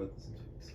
about this in 2 weeks.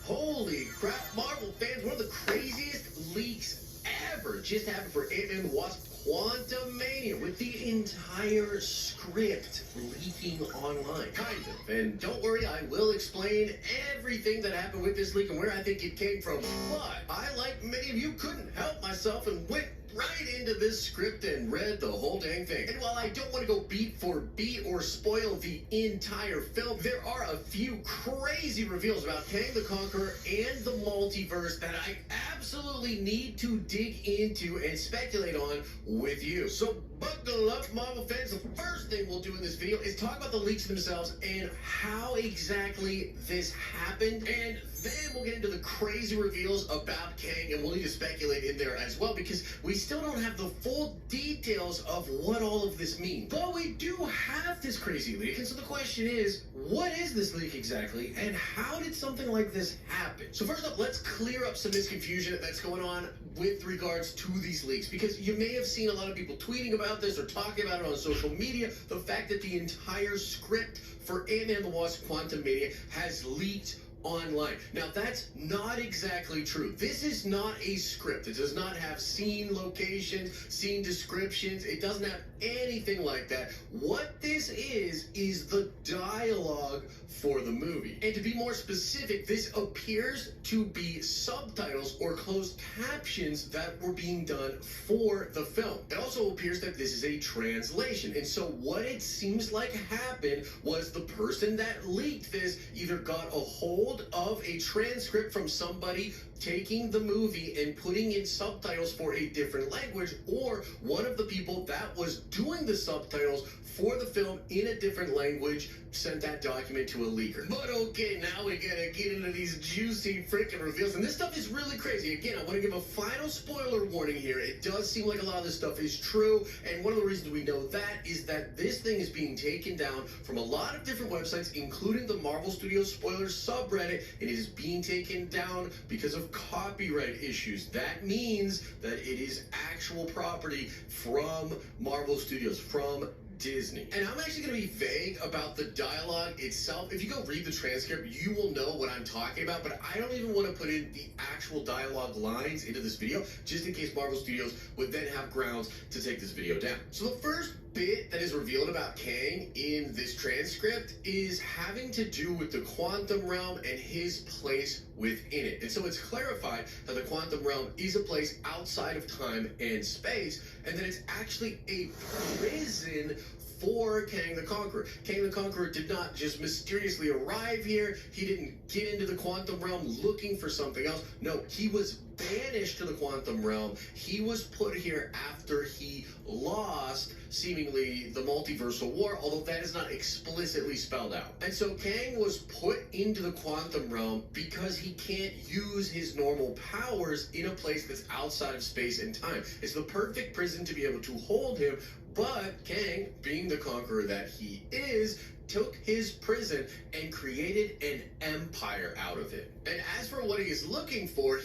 Holy crap, Marvel fans, one of the craziest leaks ever just happened for AntMan the Wasp Quantumania, with the entire script leaking online. Kind of. And don't worry, I will explain everything that happened with this leak and where I think it came from. But I, like many of you, couldn't help myself and went right into this script and read the whole dang thing. And while I don't want to go beat for beat or spoil the entire film, there are a few crazy reveals about Kang the Conqueror and the multiverse that I absolutely need to dig into and speculate on with you. So buckle up, Marvel fans. The first thing we'll do in this video is talk about the leaks themselves and how exactly this happened, and then we'll get into the crazy reveals about Kang, and we'll need to speculate in there as well because we still don't have the full details of what all of this means. But we do have this crazy leak, and so the question is, what is this leak exactly, and how did something like this happen? So first up, let's clear up some misconfusion that's going on with regards to these leaks, because you may have seen a lot of people tweeting about this or talking about it on social media, the fact that the entire script for AntMan the Wasp Quantumania has leaked online. Now, that's not exactly true. This is not a script. It does not have scene locations, scene descriptions. It doesn't have anything like that. What this is the dialogue for the movie. And to be more specific, this appears to be subtitles or closed captions that were being done for the film. It also appears that this is a translation. And so what it seems like happened was the person that leaked this either got a hold of a transcript from somebody taking the movie and putting in subtitles for a different language, or one of the people that was doing the subtitles for the film in a different language sent that document to a leaker. But okay, now we gotta get into these juicy freaking reveals, and this stuff is really crazy. Again, I want to give a final spoiler warning here. It does seem like a lot of this stuff is true, and one of the reasons we know that is that this thing is being taken down from a lot of different websites, including the Marvel Studios spoilers subreddit. It is being taken down because of copyright issues. That means that it is actual property from Marvel Studios, from Disney. And I'm actually going to be vague about the dialogue itself. If you go read the transcript, you will know what I'm talking about, but I don't even want to put in the actual dialogue lines into this video, just in case Marvel Studios would then have grounds to take this video down. So the first bit that is revealed about Kang in this transcript is having to do with the quantum realm and his place within it. And so it's clarified that the quantum realm is a place outside of time and space, and that it's actually a prison for Kang the Conqueror. Kang the Conqueror did not just mysteriously arrive here. He didn't get into the quantum realm looking for something else. No, he was banished to the quantum realm. He was put here after he lost, seemingly, the multiversal war, although that is not explicitly spelled out. And so Kang was put into the quantum realm because he can't use his normal powers in a place that's outside of space and time. It's the perfect prison to be able to hold him. But Kang, being the conqueror that he is, took his prison and created an empire out of it. And as for what he is looking for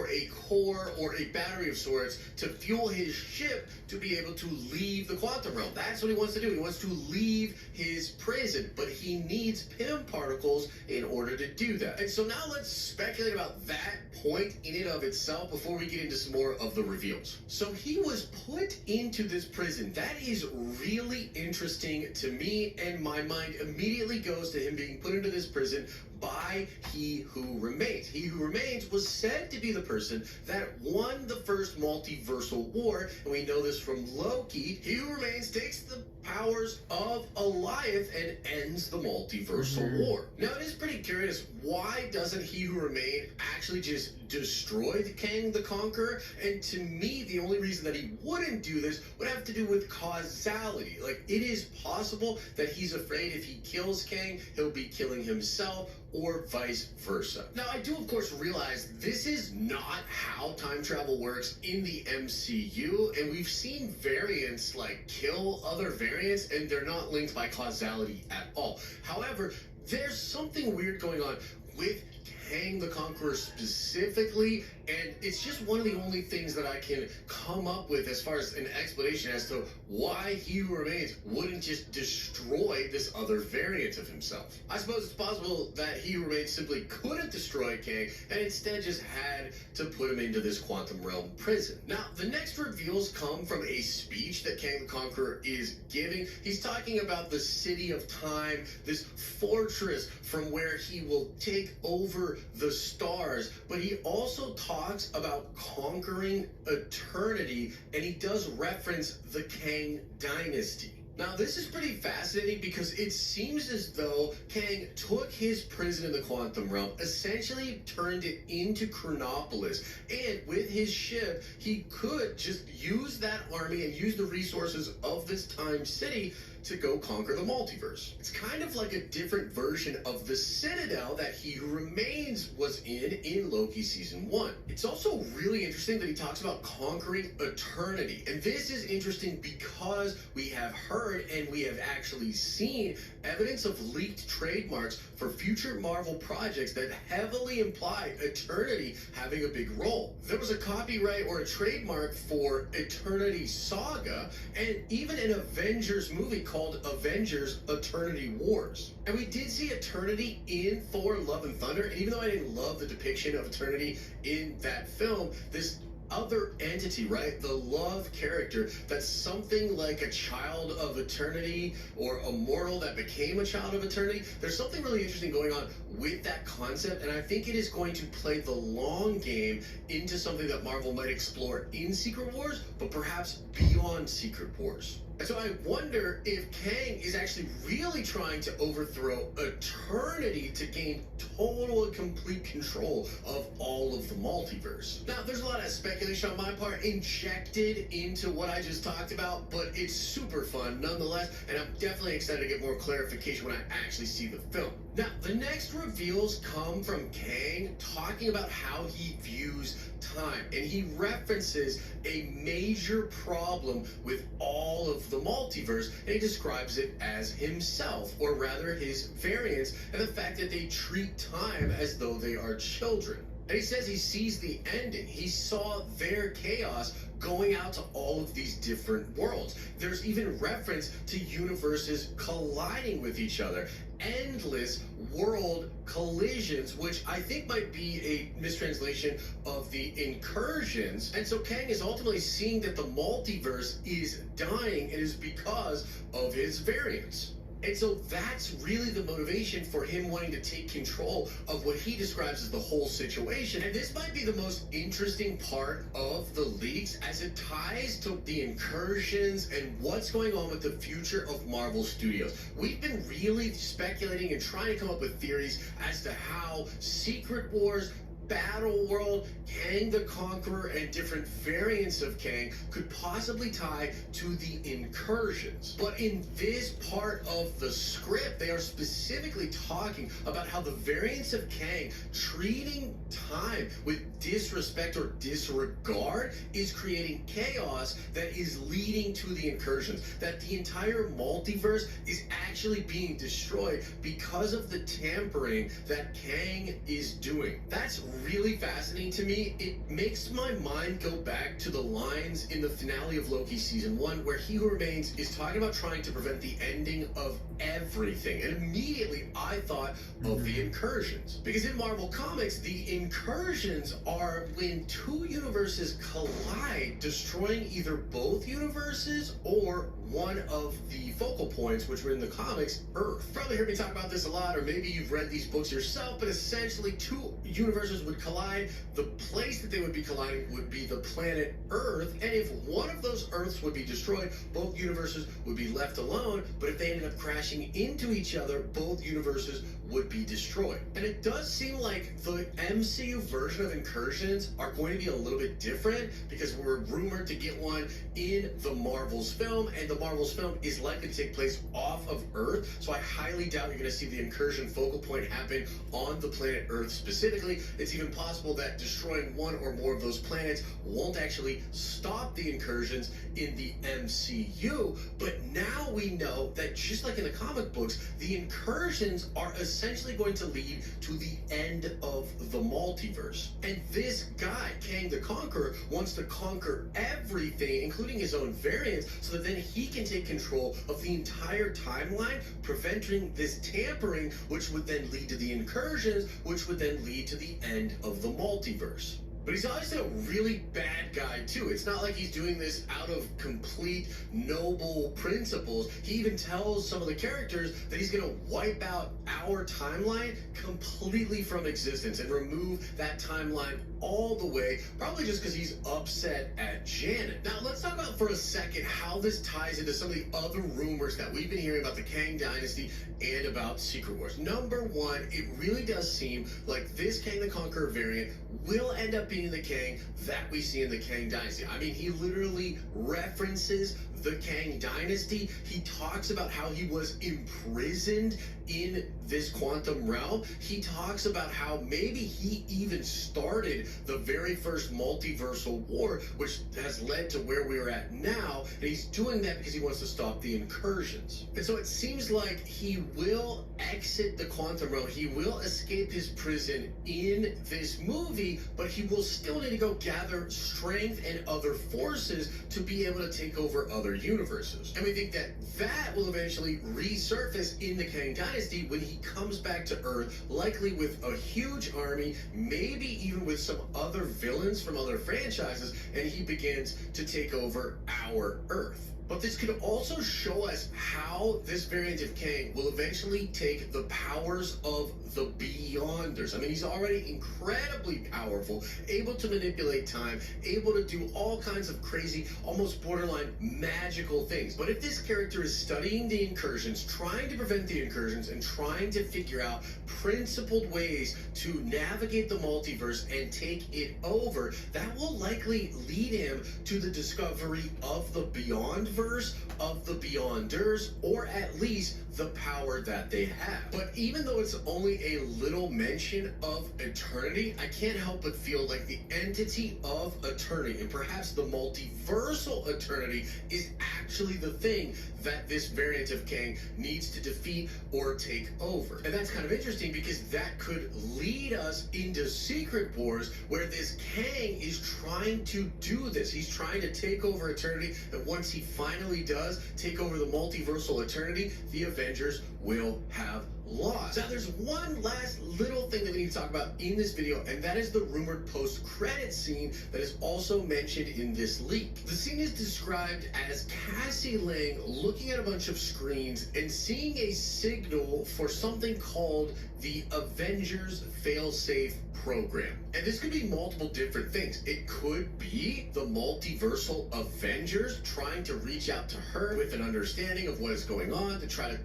a core or a battery of sorts to fuel his ship to be able to leave the quantum realm. That's what he wants to do. He wants to leave his prison, but he needs Pym particles in order to do that. And so now let's speculate about that point in and of itself before we get into some more of the reveals. So he was put into this prison. That is really interesting to me, and my mind immediately goes to him being put into this prison by He Who Remains. He Who Remains was said to be the person that won the first multiversal war, and we know this from Loki. He Who Remains takes the powers of Goliath and ends the multiversal war. Now, it is pretty curious, why doesn't He Who Remains actually just destroy Kang the Conqueror? And to me, the only reason that he wouldn't do this would have to do with causality. Like, it is possible that he's afraid if he kills Kang, he'll be killing himself, or vice versa. Now, I do, of course, realize this is not how time travel works in the MCU, and we've seen variants like kill other variants, and they're not linked by causality at all. However, there's something weird going on with Kang the Conqueror specifically, and it's just one of the only things that I can come up with as far as an explanation as to why He Who Remains wouldn't just destroy this other variant of himself. I suppose it's possible that He Who Remains simply couldn't destroy Kang and instead just had to put him into this quantum realm prison. Now, the next reveals come from a speech that Kang the Conqueror is giving. He's talking about the City of Time, this fortress from where he will take over the stars, but he also talks about conquering eternity, and he does reference the Kang dynasty. Now, this is pretty fascinating because it seems as though Kang took his prison in the quantum realm, essentially turned it into Chronopolis, and with his ship, he could just use that army and use the resources of this time city to go conquer the multiverse. It's kind of like a different version of the Citadel that He Who Remains was in Loki Season 1. It's also really interesting that he talks about conquering eternity. And this is interesting because we have heard and we have actually seen evidence of leaked trademarks for future Marvel projects that heavily imply eternity having a big role. There was a copyright or a trademark for Eternity Saga, and even an Avengers movie called Avengers Eternity Wars. And we did see eternity in Thor Love and Thunder, and even though I didn't love the depiction of eternity in that film, this other entity, right? The love character, that's something like a child of eternity or a mortal that became a child of eternity. There's something really interesting going on with that concept, and I think it is going to play the long game into something that Marvel might explore in Secret Wars, but perhaps beyond Secret Wars. And so I wonder if Kang is actually really trying to overthrow eternity to gain total and complete control of all of the multiverse. Now, there's a lot of speculation on my part injected into what I just talked about, but it's super fun nonetheless, and I'm definitely excited to get more clarification when I actually see the film. Now, the next reveals come from Kang talking about how he views time, and he references a major problem with all of the multiverse, and he describes it as himself, or rather his variants, and the fact that they treat time as though they are children. And he says he sees the ending. He saw their chaos going out to all of these different worlds. There's even reference to universes colliding with each other. Endless world collisions, which I think might be a mistranslation of the incursions. And so Kang is ultimately seeing that the multiverse is dying, and is because of his variants. And so that's really the motivation for him wanting to take control of what he describes as the whole situation. And this might be the most interesting part of the leaks, as it ties to the incursions and what's going on with the future of Marvel Studios. We've been really speculating and trying to come up with theories as to how Secret Wars, Battle World, Kang the Conqueror, and different variants of Kang could possibly tie to the incursions. But in this part of the script, they are specifically talking about how the variants of Kang treating time with disrespect or disregard is creating chaos that is leading to the incursions. That the entire multiverse is actually being destroyed because of the tampering that Kang is doing. That's really fascinating to me. It makes my mind go back to the lines in the finale of Loki Season 1 where He Who Remains is talking about trying to prevent the ending of everything. And immediately I thought of the incursions. Because in Marvel Comics, the incursions are when two universes collide, destroying either both universes or one of the focal points, which were in the comics, Earth. You've probably heard me talk about this a lot, or maybe you've read these books yourself, but essentially two universes would collide. The place that they would be colliding would be the planet Earth, and if one of those Earths would be destroyed, both universes would be left alone, but if they ended up crashing into each other, both universes would be destroyed. And it does seem like the MCU version of incursions are going to be a little bit different, because we're rumored to get one in the Marvel's film, and the Marvel's film is likely to take place off of Earth, so I highly doubt you're going to see the incursion focal point happen on the planet Earth specifically. It's even possible that destroying one or more of those planets won't actually stop the incursions in the MCU. But now we know that just like in the comic books, the incursions are essentially going to lead to the end of the multiverse. And this guy, Kang the Conqueror, wants to conquer everything, including his own variants, so that then he can take control of the entire timeline, preventing this tampering, which would then lead to the incursions, which would then lead to the end of the multiverse. But he's obviously a really bad guy, too. It's not like he's doing this out of complete noble principles. He even tells some of the characters that he's going to wipe out our timeline completely from existence and remove that timeline all the way, probably just because he's upset at Janet. Now, let's talk about for a second how this ties into some of the other rumors that we've been hearing about the Kang Dynasty and about Secret Wars. Number one, it really does seem like this Kang the Conqueror variant will end up being the Kang that we see in the Kang Dynasty. I mean, he literally references the Kang Dynasty. He talks about how he was imprisoned in this quantum realm. He talks about how maybe he even started the very first multiversal war, which has led to where we are at now. And he's doing that because he wants to stop the incursions. And so it seems like he will exit the quantum realm. He will escape his prison in this movie, but he will still need to go gather strength and other forces to be able to take over other universes. And we think that that will eventually resurface in the Kang Dynasty when he comes back to Earth, likely with a huge army, maybe even with some other villains from other franchises, and he begins to take over our Earth. But this could also show us how this variant of Kang will eventually take the powers of the Beyonders. I mean, he's already incredibly powerful, able to manipulate time, able to do all kinds of crazy, almost borderline magical things. But if this character is studying the incursions, trying to prevent the incursions, and trying to figure out principled ways to navigate the multiverse and take it over, that will likely lead him to the discovery of the Beyondverse, of the Beyonders, or at least the power that they have. But even though it's only a little mention of eternity, I can't help but feel like the entity of eternity, and perhaps the multiversal eternity, is actually the thing that this variant of Kang needs to defeat or take over. And that's kind of interesting because that could lead us into Secret Wars, where this Kang is trying to do this. He's trying to take over eternity, and once he finally does take over the multiversal eternity, the Avengers will have lost. Now, there's one last little thing that we need to talk about in this video, and that is the rumored post-credit scene that is also mentioned in this leak. The scene is described as Cassie Lang looking at a bunch of screens and seeing a signal for something called the Avengers Failsafe program. And this could be multiple different things. It could be the multiversal Avengers trying to reach out to her with an understanding of what is going on to try to,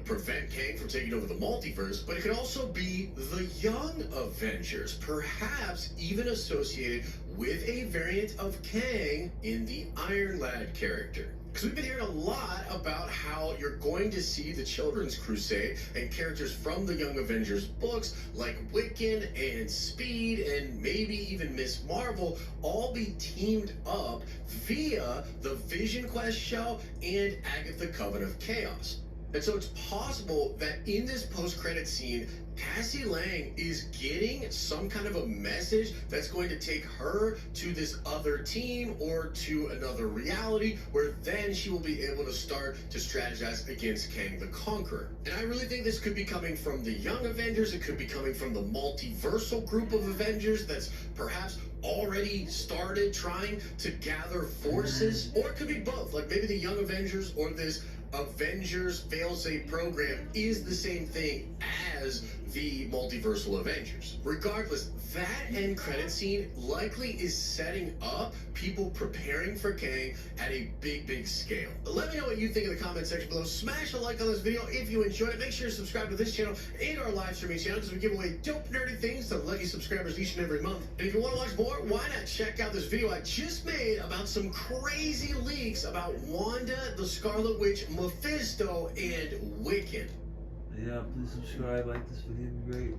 prevent Kang from taking over the multiverse. But it could also be the Young Avengers, perhaps even associated with a variant of Kang in the Iron Lad character. Because we've been hearing a lot about how you're going to see the Children's Crusade and characters from the Young Avengers books like Wiccan and Speed and maybe even Miss Marvel all be teamed up via the Vision Quest show and Agatha Coven of Chaos. And so it's possible that in this post-credit scene, Cassie Lang is getting some kind of a message that's going to take her to this other team or to another reality, where then she will be able to start to strategize against Kang the Conqueror. And I really think this could be coming from the Young Avengers. It could be coming from the multiversal group of Avengers that's perhaps already started trying to gather forces, or it could be both. Like maybe the Young Avengers or this Avengers Failsafe program is the same thing as the multiversal Avengers. Regardless, that end credit scene likely is setting up people preparing for Kang at a big scale. Let me know what you think in the comment section below. Smash a like on this video if you enjoyed it. Make sure to subscribe to this channel and our live streaming channel, because we give away dope nerdy things to lucky subscribers each and every month. And if you want to watch more, why not check out this video I just made about some crazy leaks about Wanda, the Scarlet Witch, Mephisto, and Wiccan. Yeah, please subscribe, like this video, would be great.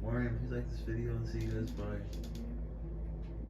Mario, if you like this video, I'll see you guys. Bye.